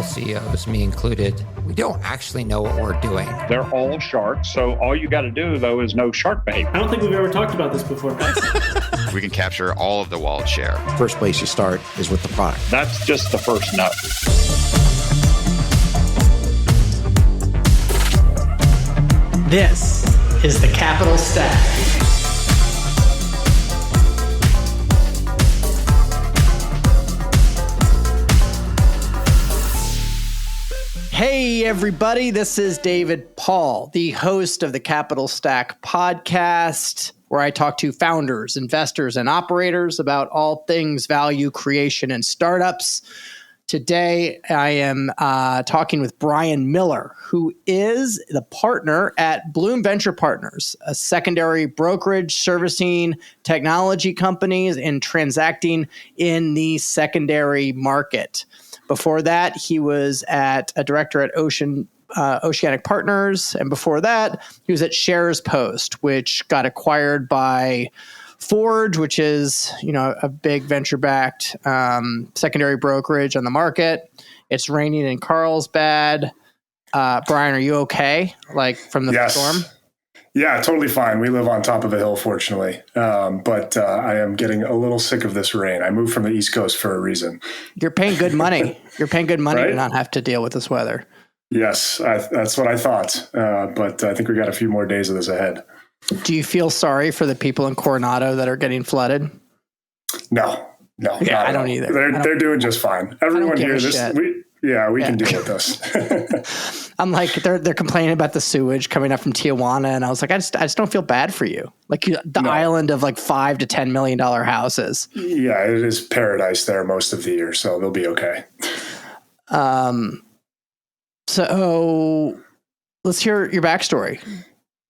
all CEOs, me included, we don't actually know what we're doing. They're all sharks, so all you got to do, though, is know shark behavior. I don't think we've ever talked about this before. We can capture all of the wallet share. First place you start is with the product. That's just the first note. This is the Capital Stack. Hey, everybody. This is David Paul, the host of the Capital Stack podcast, where I talk to founders, investors, and operators about all things value creation and startups. Today, I am talking with Brian Miller, who is the partner at Bloom Venture Partners, a secondary brokerage servicing technology companies and transacting in the secondary market. Before that, he was a director at Oceanic Partners, and before that, he was at Shares Post, which got acquired by Forge, which is a big venture-backed secondary brokerage on the market. It's raining in Carlsbad. Brian, are you okay? Like from the storm? Yeah, totally fine. We live on top of a hill, fortunately. But I am getting a little sick of this rain. I moved from the East Coast for a reason. You're paying good money. You're paying good money right? to not have to deal with this weather. Yes, that's what I thought. But I think we got a few more days of this ahead. Do you feel sorry for the people in Coronado that are getting flooded? No. Yeah, I don't either. They're doing just fine. Everyone here, we can deal with this. I'm like, they're complaining about the sewage coming up from Tijuana, and I was like, I just don't feel bad for you. Like island of like $5 to $10 million houses. Yeah, it is paradise there most of the year, so they'll be okay. So let's hear your backstory.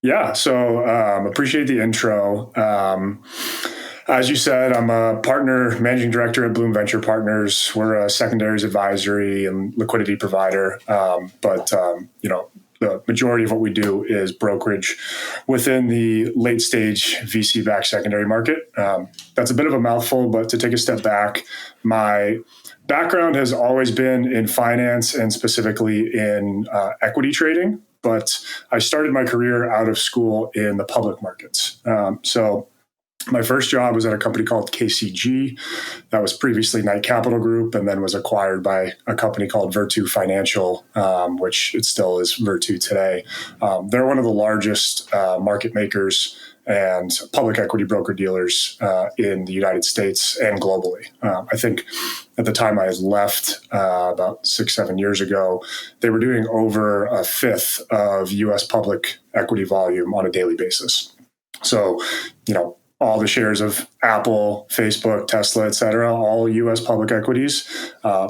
Yeah, so appreciate the intro. As you said, I'm a partner, managing director at Bloom Venture Partners. We're a secondaries advisory and liquidity provider. But the majority of what we do is brokerage within the late stage VC-backed secondary market. That's a bit of a mouthful, but to take a step back, my background has always been in finance and specifically in equity trading. But I started my career out of school in the public markets. So my first job was at a company called KCG that was previously Knight Capital Group and then was acquired by a company called Virtu Financial, which it still is Virtu today. They're one of the largest market makers and public equity broker dealers in the United States and globally. I think at the time I had left about 6-7 years ago, they were doing over a fifth of U.S. public equity volume on a daily basis. So, all the shares of Apple, Facebook, Tesla, et cetera, all U.S. public equities,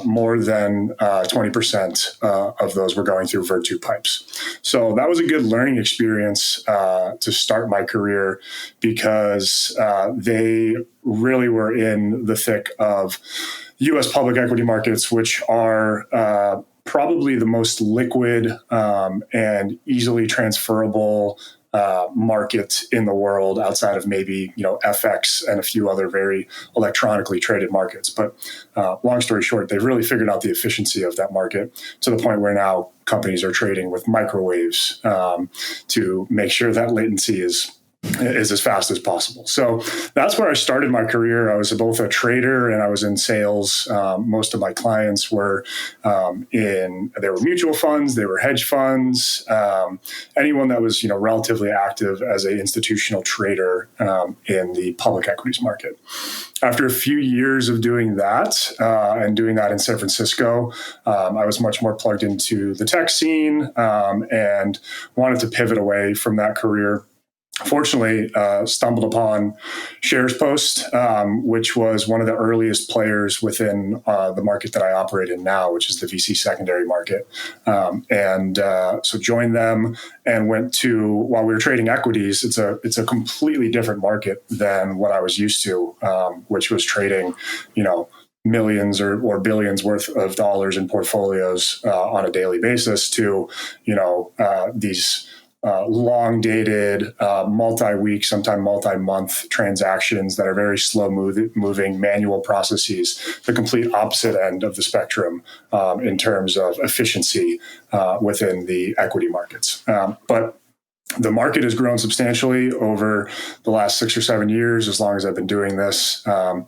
more than 20% of those were going through Virtu pipes. So that was a good learning experience to start my career because they really were in the thick of U.S. public equity markets, which are probably the most liquid and easily transferable market in the world outside of maybe, FX and a few other very electronically traded markets. But long story short, they've really figured out the efficiency of that market to the point where now companies are trading with microwaves to make sure that latency is as fast as possible. So that's where I started my career. I was both a trader and I was in sales. Most of my clients were they were mutual funds, they were hedge funds, anyone that was relatively active as an institutional trader in the public equities market. After a few years of doing that and doing that in San Francisco, I was much more plugged into the tech scene and wanted to pivot away from that career. Fortunately, stumbled upon Shares Post, which was one of the earliest players within the market that I operate in now, which is the VC secondary market. So joined them and went to, while we were trading equities, it's a completely different market than what I was used to, which was trading, millions or billions worth of dollars in portfolios on a daily basis to, these long dated, multi-week, sometimes multi-month transactions that are very slow moving manual processes, the complete opposite end of the spectrum in terms of efficiency within the equity markets. But the market has grown substantially over the last 6 or 7 years, as long as I've been doing this. I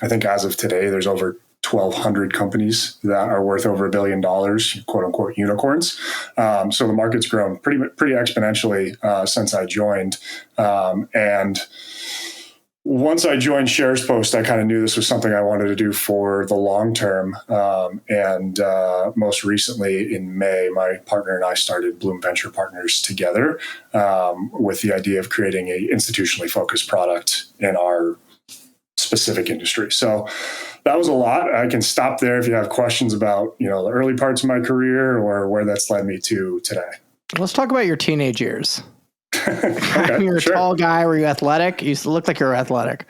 think as of today, there's over 1,200 companies that are worth over $1 billion, quote unquote unicorns. So the market's grown pretty exponentially since I joined. And once I joined SharesPost, I kind of knew this was something I wanted to do for the long term. And most recently in May, my partner and I started Bloom Venture Partners together with the idea of creating an institutionally focused product in our specific industry. So that was a lot. I can stop there if you have questions about, the early parts of my career or where that's led me to today. Let's talk about your teenage years. Okay, You're sure. a tall guy. Were you athletic? You look like you were athletic.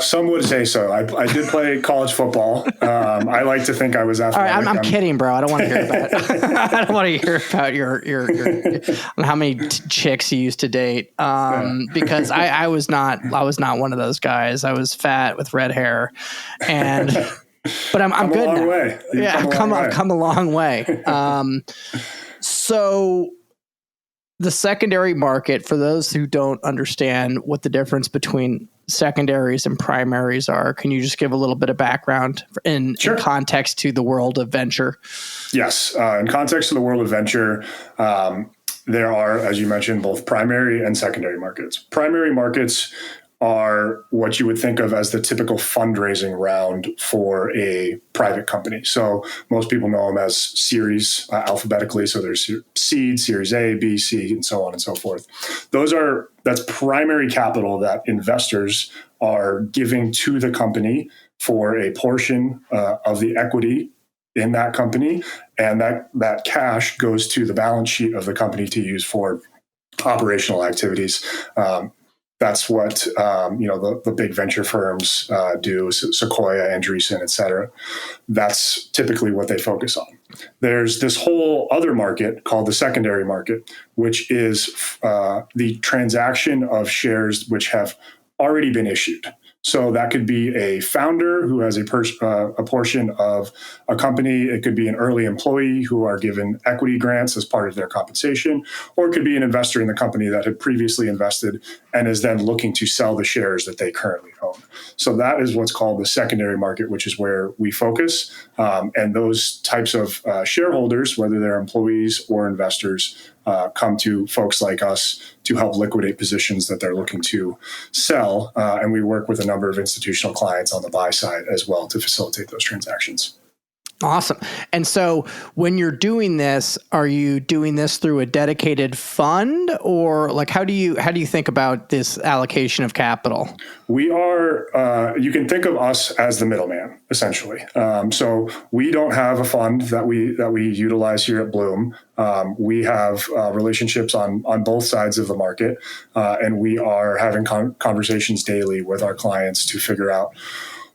Some would say so. I did play college football. I like to think I was athletic. All right, I'm kidding, bro. I don't want to hear about. I don't want to hear about your how many chicks you used to date. Because I was not one of those guys. I was fat with red hair, but I'm good now. Way. Yeah, I've come a long way. So the secondary market, for those who don't understand what the difference between secondaries and primaries are, can you just give a little bit of background in context to the world of venture? Yes. In context to the world of venture, there are, as you mentioned, both primary and secondary markets. Primary markets are what you would think of as the typical fundraising round for a private company. So most people know them as series alphabetically. So there's seed, series A, B, C, and so on and so forth. That's primary capital that investors are giving to the company for a portion of the equity in that company. And that cash goes to the balance sheet of the company to use for operational activities. That's what the big venture firms do, Sequoia, Andreessen, et cetera. That's typically what they focus on. There's this whole other market called the secondary market, which is the transaction of shares which have already been issued. So that could be a founder who has a portion of a company. It could be an early employee who are given equity grants as part of their compensation, or it could be an investor in the company that had previously invested and is then looking to sell the shares that they currently own. So that is what's called the secondary market, which is where we focus. And those types of shareholders, whether they're employees or investors, come to folks like us to help liquidate positions that they're looking to sell. And we work with a number of institutional clients on the buy side as well to facilitate those transactions. Awesome. And so when you're doing this, are you doing this through a dedicated fund, or like how do you think about this allocation of capital? We are, you can think of us as the middleman, essentially. So we don't have a fund that we utilize here at Bloom. We have relationships on both sides of the market, and we are having conversations daily with our clients to figure out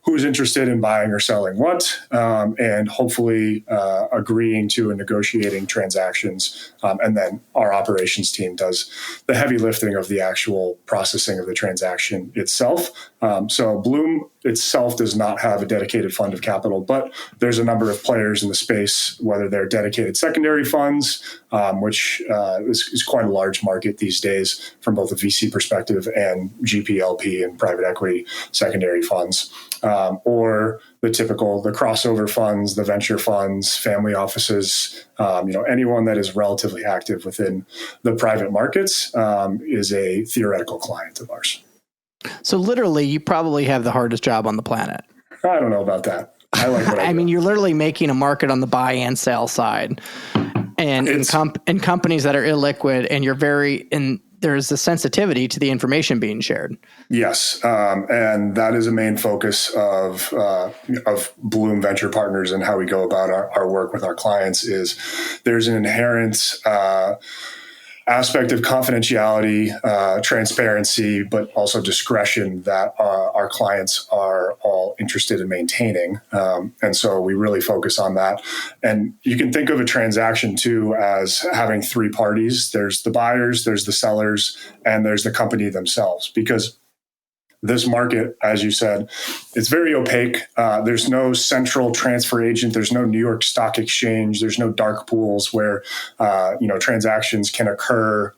who's interested in buying or selling what, and hopefully agreeing to and negotiating transactions. And then our operations team does the heavy lifting of the actual processing of the transaction itself. So Bloom itself does not have a dedicated fund of capital, but there's a number of players in the space, whether they're dedicated secondary funds, which is quite a large market these days from both a VC perspective, and GPLP and private equity secondary funds, or the crossover funds, the venture funds, family offices, anyone that is relatively active within the private markets is a theoretical client of ours. So literally, you probably have the hardest job on the planet. I don't know about that. I like what I do. I mean, you're literally making a market on the buy and sell side, and in companies that are illiquid, and there's a sensitivity to the information being shared. Yes, and that is a main focus of Bloom Venture Partners and how we go about our work with our clients. Is there's an inherent aspect of confidentiality, transparency, but also discretion that our clients are all interested in maintaining. And so we really focus on that. And you can think of a transaction too as having three parties. There's the buyers, there's the sellers, and there's the company themselves. Because this market, as you said, it's very opaque. There's no central transfer agent. There's no New York Stock Exchange. There's no dark pools where transactions can occur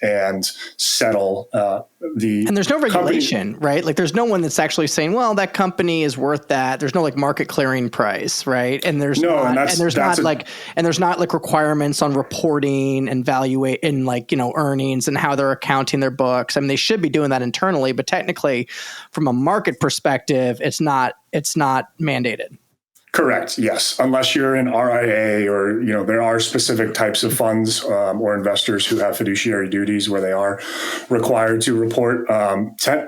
and settle. And there's no regulation, right? Like there's no one that's actually saying, well, that company is worth that. There's no like market clearing price, right? And there's not like requirements on reporting and earnings and how they're accounting their books. I mean, they should be doing that internally, but technically from a market perspective, it's not mandated. Correct. Yes. Unless you're an RIA or, there are specific types of funds or investors who have fiduciary duties where they are required to report.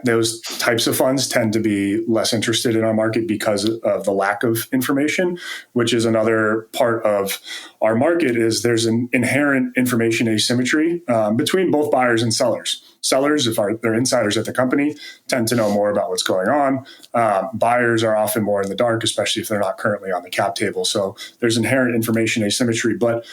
Those types of funds tend to be less interested in our market because of the lack of information, which is another part of our market is there's an inherent information asymmetry between both buyers and sellers. Sellers, if they're insiders at the company, tend to know more about what's going on. Buyers are often more in the dark, especially if they're not currently on the cap table. So there's inherent information asymmetry. But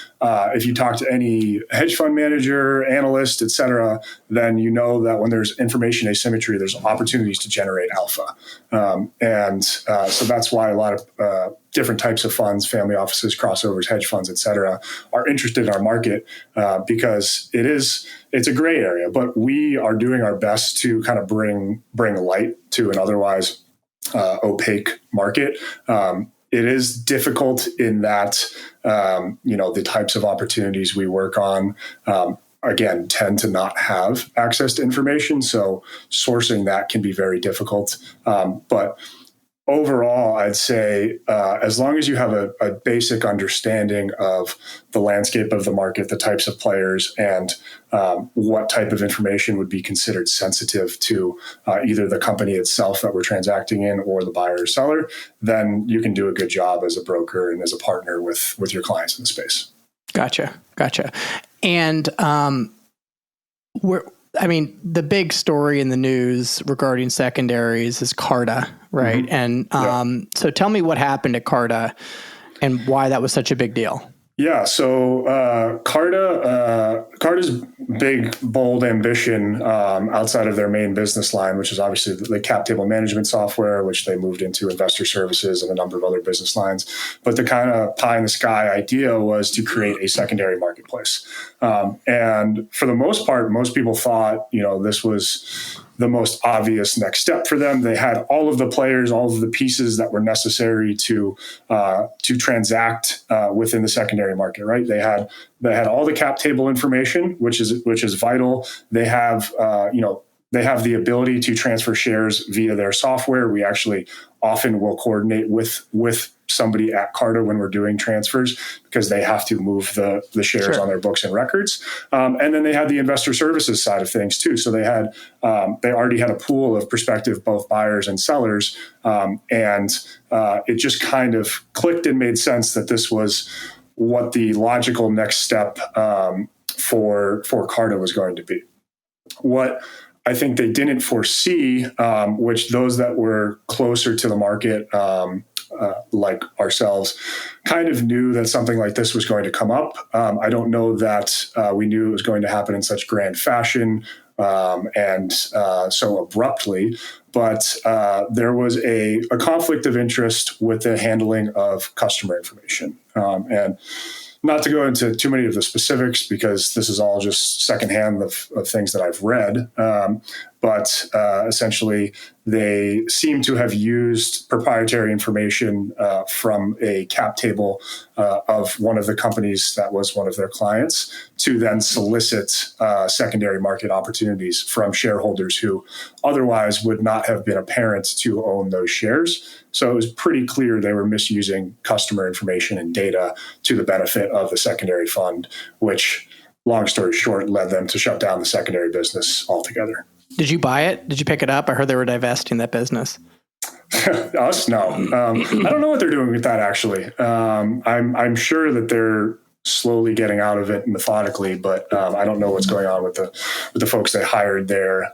if you talk to any hedge fund manager, analyst, et cetera, then you know that when there's information asymmetry, there's opportunities to generate alpha. So that's why a lot of different types of funds, family offices, crossovers, hedge funds, et cetera, are interested in our market because it's a gray area, but we are doing our best to kind of bring light to an otherwise opaque market. It is difficult in that, the types of opportunities we work on, again, tend to not have access to information. So sourcing that can be very difficult. But overall, I'd say as long as you have a basic understanding of the landscape of the market, the types of players, and what type of information would be considered sensitive to either the company itself that we're transacting in or the buyer or seller, then you can do a good job as a broker and as a partner with your clients in the space. Gotcha. And the big story in the news regarding secondaries is Carta, right? Mm-hmm. And so tell me what happened at Carta and why that was such a big deal. Yeah, so Carta's big, bold ambition outside of their main business line, which is obviously the cap table management software, which they moved into investor services and a number of other business lines. But the kind of pie in the sky idea was to create a secondary marketplace. And for the most part, most people thought, this was the most obvious next step for them. They had all of the players, all of the pieces that were necessary to transact within the secondary market, right? They had all the cap table information, which is vital. They have the ability to transfer shares via their software. We actually often will coordinate with somebody at Carta when we're doing transfers because they have to move the shares on their books and records. And then they had the investor services side of things too. So they already had a pool of prospective both buyers and sellers. And it just kind of clicked and made sense that this was what the logical next step for Carta was going to be. What I think they didn't foresee, which those that were closer to the market, like ourselves, kind of knew that something like this was going to come up. I don't know that we knew it was going to happen in such grand fashion and so abruptly, but there was a conflict of interest with the handling of customer information. And not to go into too many of the specifics because this is all just secondhand of things that I've read. But essentially, they seem to have used proprietary information from a cap table of one of the companies that was one of their clients to then solicit secondary market opportunities from shareholders who otherwise would not have been apparent to own those shares. So it was pretty clear they were misusing customer information and data to the benefit of the secondary fund, which, long story short, led them to shut down the secondary business altogether. Did you buy it? Did you pick it up? I heard they were divesting that business. Us? No. I don't know what they're doing with that, actually. I'm sure that they're slowly getting out of it methodically, but I don't know what's going on with the folks they hired there.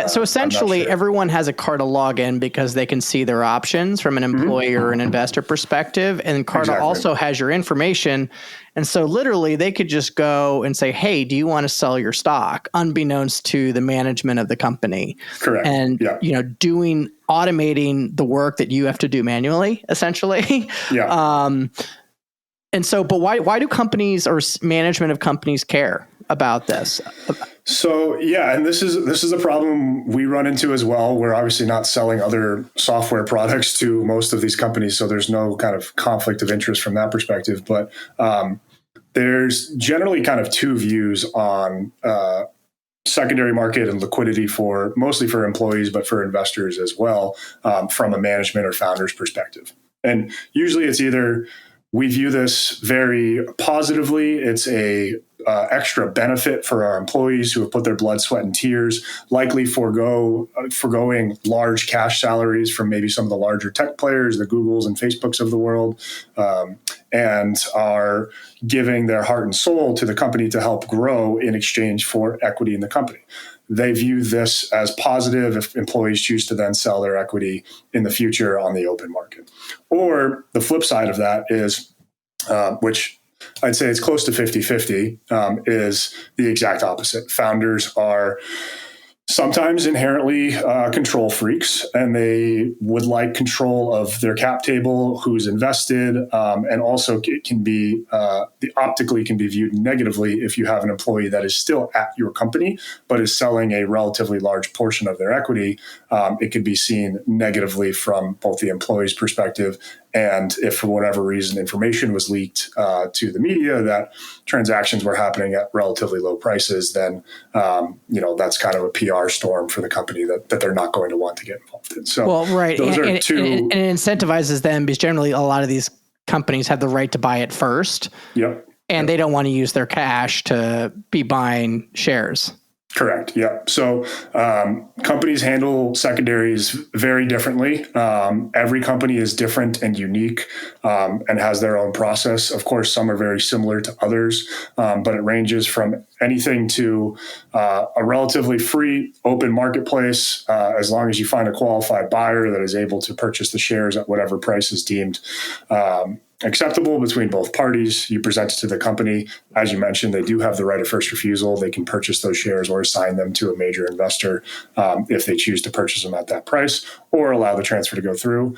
So essentially everyone has a Carta login because they can see their options from an employee or an investor perspective. And Carta also has your information. And so literally they could just go and say, hey, do you want to sell your stock, unbeknownst to the management of the company? Correct. And, automating the work that you have to do manually, essentially. Yeah. And so, but why do companies or management of companies care about this? So and this is a problem we run into as well. We're obviously not selling other software products to most of these companies, so there's no kind of conflict of interest from that perspective. But there's generally kind of two views on secondary market and liquidity mostly for employees, but for investors as well, from a management or founder's perspective. And usually it's either we view this very positively. It's a extra benefit for our employees who have put their blood, sweat, and tears, likely foregoing large cash salaries from maybe some of the larger tech players, the Googles and Facebooks of the world, and are giving their heart and soul to the company to help grow in exchange for equity in the company. They view this as positive if employees choose to then sell their equity in the future on the open market. Or the flip side of that is, which I'd say it's close to 50-50, is the exact opposite. Founders are sometimes inherently control freaks, and they would like control of their cap table, who's invested, and also it can be optically can be viewed negatively if you have an employee that is still at your company but is selling a relatively large portion of their equity. It could be seen negatively from both the employee's perspective, and if for whatever reason information was leaked to the media that transactions were happening at relatively low prices, then that's kind of a PR storm for the company that they're not going to want to get involved in. So those are two. And it incentivizes them because generally a lot of these companies have the right to buy it first. Yep. And they don't want to use their cash to be buying shares. Correct. Yeah. So companies handle secondaries very differently. Every company is different and unique and has their own process. Of course, some are very similar to others, but it ranges from anything to a relatively free open marketplace, as long as you find a qualified buyer that is able to purchase the shares at whatever price is deemed acceptable between both parties. You present it to the company. As you mentioned, they do have the right of first refusal. They can purchase those shares or assign them to a major investor if they choose to purchase them at that price or allow the transfer to go through.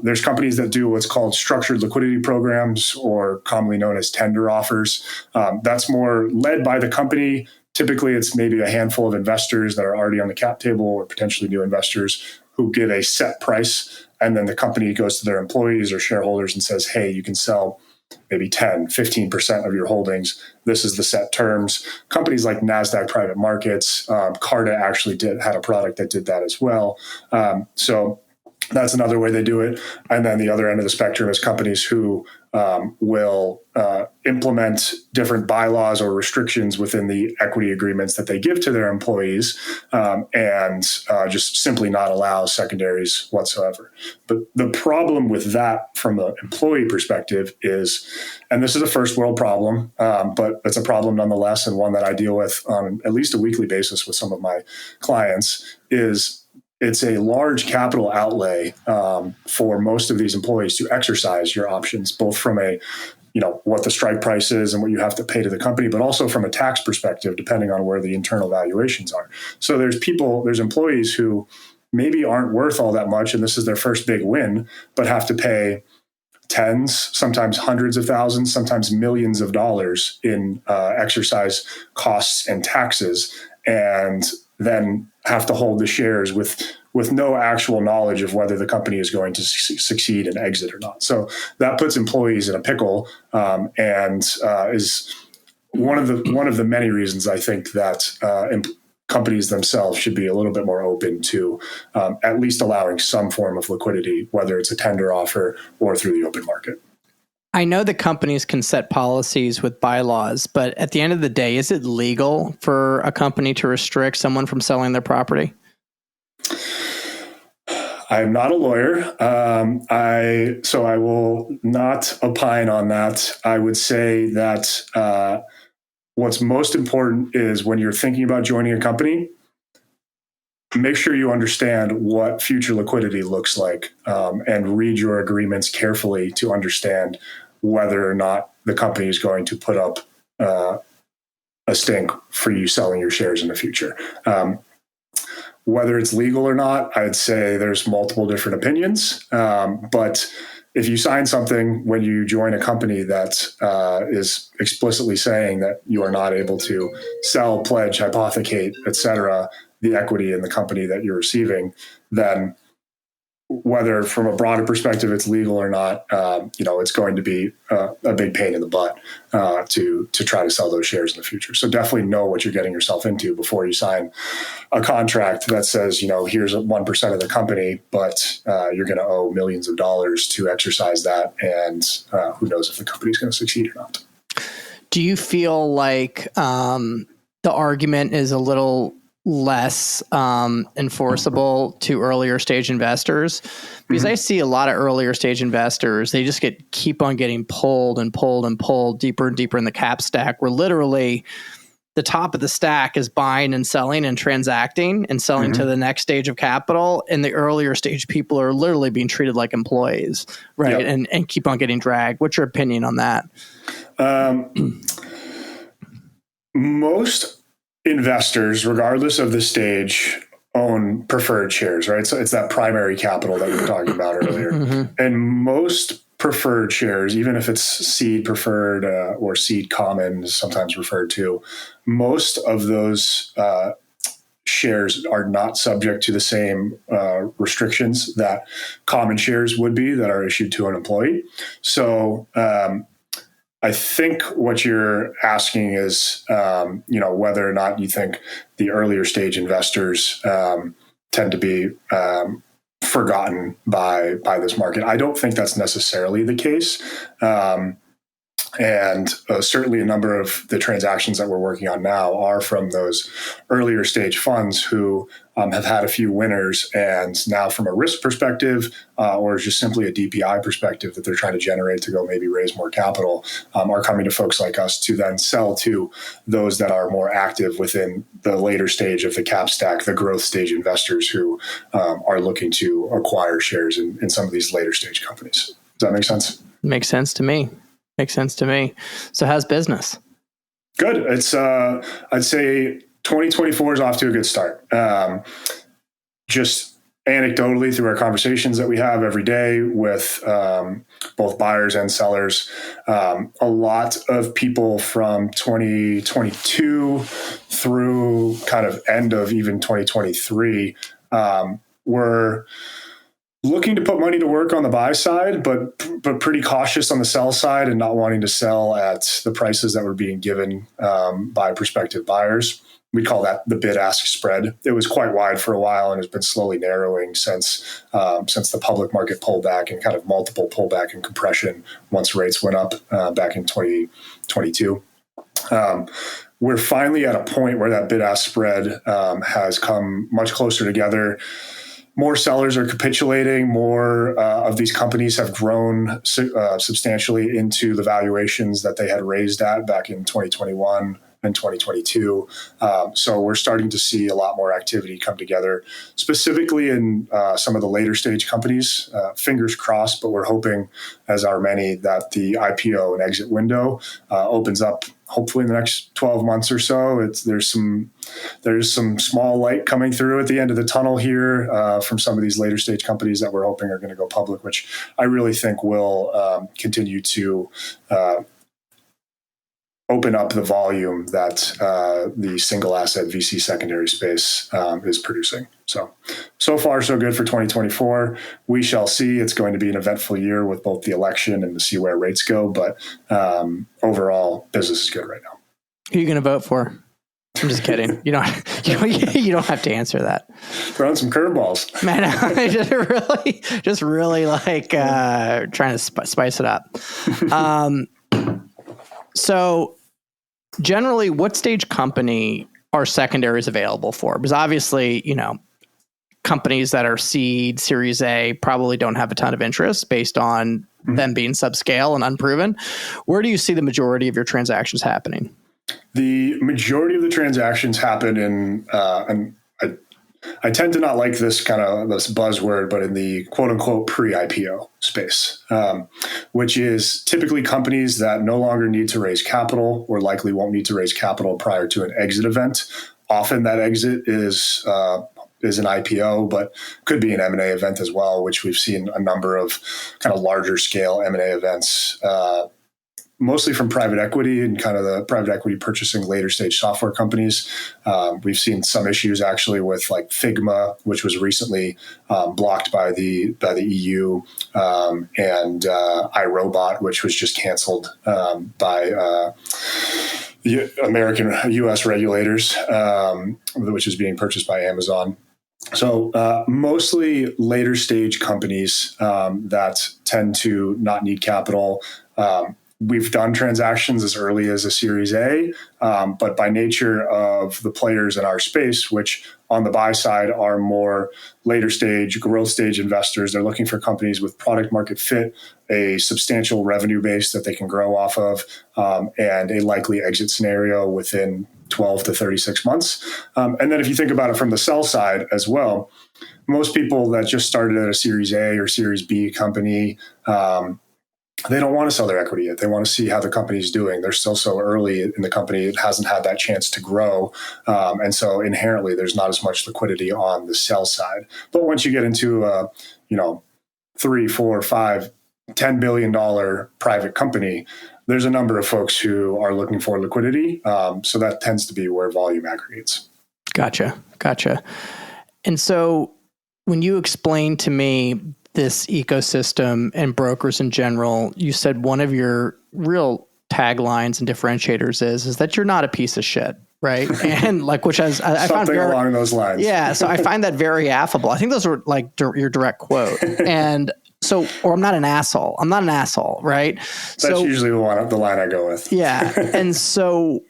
There's companies that do what's called structured liquidity programs, or commonly known as tender offers. That's more led by the company. Typically, it's maybe a handful of investors that are already on the cap table or potentially new investors who give a set price. And then the company goes to their employees or shareholders and says, hey, you can sell maybe 10, 15% of your holdings. This is the set terms. Companies like NASDAQ Private Markets, Carta actually had a product that did that as well. So that's another way they do it. And then the other end of the spectrum is companies who will implement different bylaws or restrictions within the equity agreements that they give to their employees, and just simply not allow secondaries whatsoever. But the problem with that from an employee perspective is, and this is a first world problem, but it's a problem nonetheless, and one that I deal with on at least a weekly basis with some of my clients, is it's a large capital outlay for most of these employees to exercise your options, both from what the strike price is and what you have to pay to the company, but also from a tax perspective, depending on where the internal valuations are. So there's employees who maybe aren't worth all that much, and this is their first big win, but have to pay tens, sometimes hundreds of thousands, sometimes millions of dollars in exercise costs and taxes, and then have to hold the shares with no actual knowledge of whether the company is going to succeed and exit or not. So that puts employees in a pickle, and is one of the many reasons I think that companies themselves should be a little bit more open to at least allowing some form of liquidity, whether it's a tender offer or through the open market. I know that companies can set policies with bylaws, but at the end of the day, is it legal for a company to restrict someone from selling their property? I am not a lawyer. So I will not opine on that. I would say that what's most important is when you're thinking about joining a company, make sure you understand what future liquidity looks like, and read your agreements carefully to understand whether or not the company is going to put up a stink for you selling your shares in the future. Whether it's legal or not, I'd say there's multiple different opinions. But if you sign something when you join a company that is explicitly saying that you are not able to sell, pledge, hypothecate, et cetera, the equity in the company that you're receiving, then whether from a broader perspective it's legal or not, it's going to be a big pain in the butt to try to sell those shares in the future. So definitely know what you're getting yourself into before you sign a contract that says, here's 1% of the company, but you're going to owe millions of dollars to exercise that. And who knows if the company's going to succeed or not. Do you feel like the argument is a little less enforceable to earlier stage investors? Because I see a lot of earlier stage investors, they just keep on getting pulled and pulled and pulled deeper and deeper in the cap stack, where literally the top of the stack is buying and selling and transacting and selling to the next stage of capital. And the earlier stage people are literally being treated like employees, right? Yep. And keep on getting dragged. What's your opinion on that? Most investors, regardless of the stage, own preferred shares, right? So it's that primary capital that we were talking about earlier. And most preferred shares, even if it's seed preferred or seed common, sometimes referred to, most of those shares are not subject to the same restrictions that common shares would be that are issued to an employee. So I think what you're asking is, whether or not you think the earlier stage investors tend to be forgotten by this market. I don't think that's necessarily the case. And certainly a number of the transactions that we're working on now are from those earlier stage funds who have had a few winners, and now from a risk perspective or just simply a DPI perspective that they're trying to generate to go maybe raise more capital, are coming to folks like us to then sell to those that are more active within the later stage of the cap stack, the growth stage investors who are looking to acquire shares in some of these later stage companies. Does that make sense? Makes sense to me. Makes sense to me. So how's business? Good. It's I'd say 2024 is off to a good start. Just anecdotally through our conversations that we have every day with both buyers and sellers, a lot of people from 2022 through kind of end of even 2023 were looking to put money to work on the buy side, but pretty cautious on the sell side and not wanting to sell at the prices that were being given by prospective buyers. We call that the bid-ask spread. It was quite wide for a while and has been slowly narrowing since the public market pullback and kind of multiple pullback and compression once rates went up back in 2022. We're finally at a point where that bid-ask spread has come much closer together. More sellers are capitulating. More of these companies have grown substantially into the valuations that they had raised at back in 2021 and 2022. So we're starting to see a lot more activity come together, specifically in some of the later stage companies. Fingers crossed, but we're hoping, as are many, that the IPO and exit window opens up hopefully in the next 12 months or so. There's some small light coming through at the end of the tunnel here from some of these later stage companies that we're hoping are going to go public, which I really think will continue to open up the volume that the single asset VC secondary space is producing. So far, so good for 2024. We shall see. It's going to be an eventful year with both the election and to see where rates go. But overall, business is good right now. Who are you going to vote for? I'm just kidding. You don't have to answer that. Throwing some curveballs. Man, just really like trying to spice it up. So generally, what stage company are secondaries available for? Because obviously, companies that are seed, Series A probably don't have a ton of interest based on them being subscale and unproven. Where do you see the majority of your transactions happening? The majority of the transactions happen in, and I tend to not like this buzzword, but in the quote unquote pre-IPO space, which is typically companies that no longer need to raise capital or likely won't need to raise capital prior to an exit event. Often that exit is an IPO, but could be an M&A event as well, which we've seen a number of kind of larger scale M&A events, mostly from private equity and kind of the private equity purchasing later stage software companies. We've seen some issues actually with like Figma, which was recently blocked by the EU, and iRobot, which was just canceled by U.S. regulators, which is being purchased by Amazon. So mostly later stage companies that tend to not need capital. We've done transactions as early as a Series A, but by nature of the players in our space, which on the buy side are more later stage, growth stage investors, they're looking for companies with product market fit, a substantial revenue base that they can grow off of, and a likely exit scenario within 12 to 36 months. And then if you think about it from the sell side as well, most people that just started at a Series A or Series B company, they don't want to sell their equity yet. They want to see how the company is doing. They're still so early in the company. It hasn't had that chance to grow. And so inherently, there's not as much liquidity on the sell side. But once you get into a, $3, $4, $5, $10 billion private company, there's a number of folks who are looking for liquidity. So that tends to be where volume aggregates. Gotcha. And so when you explain to me this ecosystem and brokers in general, you said one of your real taglines and differentiators is that you're not a piece of shit, right? And like, which I found something along those lines. Yeah, so I find that very affable. I think those were like your direct quote. And so, or I'm not an asshole. I'm not an asshole, right? That's usually the line I go with. Yeah, and so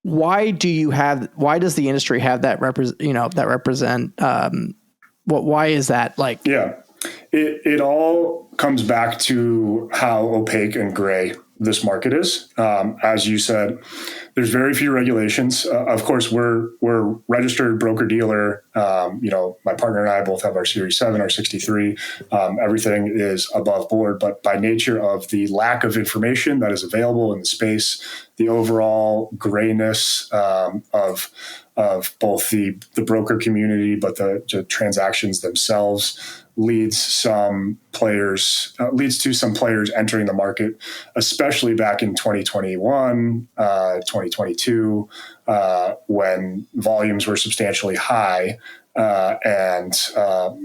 why does the industry have that represent? Why is that like? Yeah, it all comes back to how opaque and gray this market is. As you said, there's very few regulations. Of course, we're registered broker dealer. My partner and I both have our Series 7, our 63. Everything is above board, but by nature of the lack of information that is available in the space, the overall grayness of both the broker community, but the transactions themselves leads to some players entering the market, especially back in 2021, 2022, when volumes were substantially high and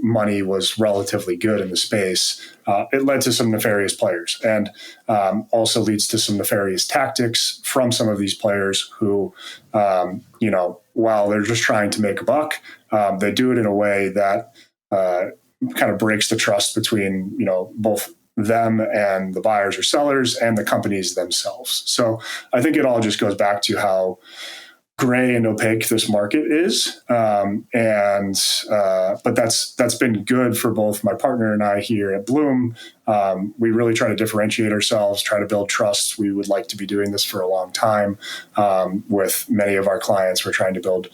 money was relatively good in the space. It led to some nefarious players, and also leads to some nefarious tactics from some of these players who, while they're just trying to make a buck, they do it in a way that kind of breaks the trust between, both them and the buyers or sellers and the companies themselves. So I think it all just goes back to how gray and opaque this market is. But that's been good for both my partner and I here at Bloom. We really try to differentiate ourselves, try to build trust. We would like to be doing this for a long time. With many of our clients, we're trying to build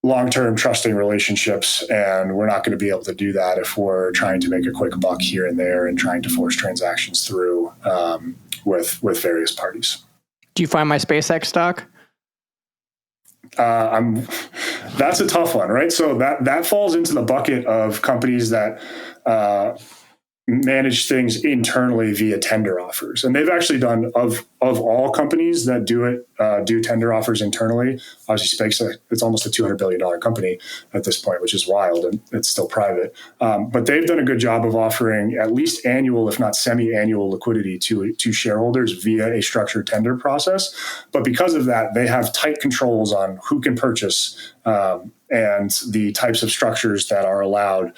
long-term trusting relationships, and we're not going to be able to do that if we're trying to make a quick buck here and there and trying to force transactions through with various parties. Do you find my SpaceX stock? That's a tough one, right? So that falls into the bucket of companies that manage things internally via tender offers, and they've actually done of all companies that do tender offers internally. Obviously, SpaceX, it's almost a $200 billion company at this point, which is wild, and it's still private. But they've done a good job of offering at least annual, if not semi-annual, liquidity to shareholders via a structured tender process. But because of that, they have tight controls on who can purchase and the types of structures that are allowed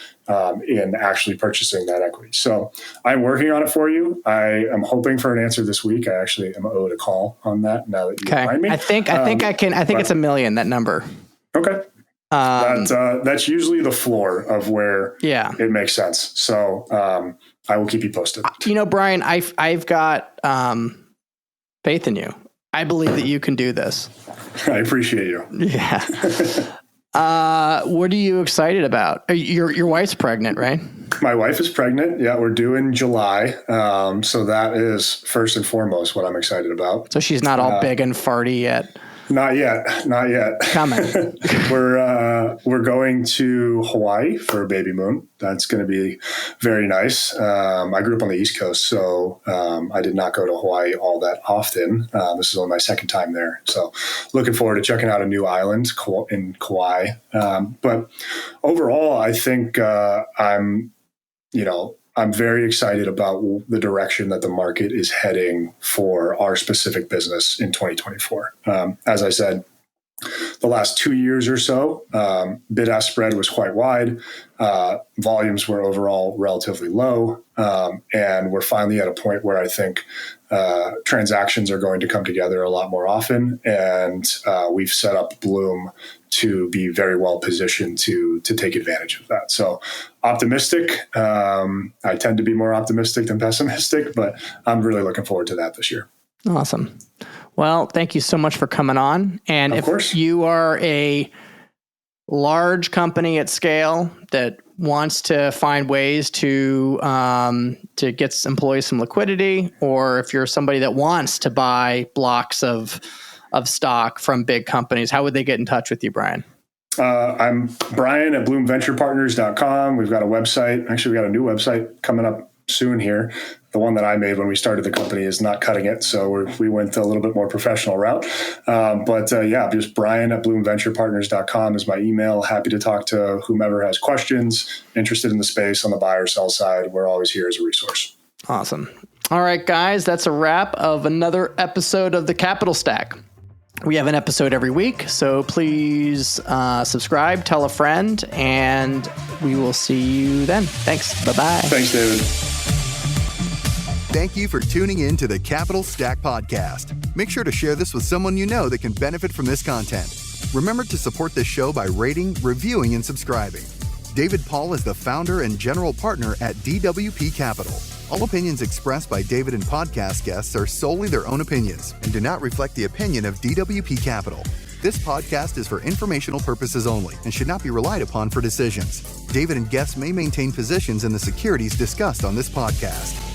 in actually purchasing that equity. So I'm working on it for you. I am hoping for an answer this week. I actually am owed a call on that now that you remind me. I think it's $1 million, that number. Okay. That's usually the floor of where it makes sense. So I will keep you posted. Brian, I've got faith in you. I believe that you can do this. I appreciate you. Yeah. What are you excited about? Your wife's pregnant, right? My wife is pregnant. Yeah, we're due in July. So that is first and foremost what I'm excited about. So she's not all big and farty yet. Not yet. Coming. We're going to Hawaii for a baby moon. That's going to be very nice. I grew up on the East Coast, so I did not go to Hawaii all that often. This is only my second time there, so looking forward to checking out a new island in Kauai. But overall, I think I'm very excited about the direction that the market is heading for our specific business in 2024. As I said, the last 2 years or so, bid-ask spread was quite wide. Volumes were overall relatively low. And we're finally at a point where I think transactions are going to come together a lot more often. And we've set up Bloom to be very well positioned to take advantage of that. So optimistic. I tend to be more optimistic than pessimistic, but I'm really looking forward to that this year. Awesome. Well, thank you so much for coming on. And if you are a large company at scale that wants to find ways to get employees some liquidity, or if you're somebody that wants to buy blocks of stock from big companies, how would they get in touch with you, Brian? I'm Brian at bloomventurepartners.com. We've got a website. Actually, we got a new website coming up soon here. The one that I made when we started the company is not cutting it. So we went a little bit more professional route. But just Brian at bloomventurepartners.com is my email. Happy to talk to whomever has questions, interested in the space on the buy or sell side. We're always here as a resource. Awesome. All right, guys, that's a wrap of another episode of the Capital Stack. We have an episode every week, so please subscribe, tell a friend, and we will see you then. Thanks. Bye-bye. Thanks, David. Thank you for tuning in to the Capital Stack Podcast. Make sure to share this with someone you know that can benefit from this content. Remember to support this show by rating, reviewing, and subscribing. David Paul is the founder and general partner at DWP Capital. All opinions expressed by David and podcast guests are solely their own opinions and do not reflect the opinion of DWP Capital. This podcast is for informational purposes only and should not be relied upon for decisions. David and guests may maintain positions in the securities discussed on this podcast.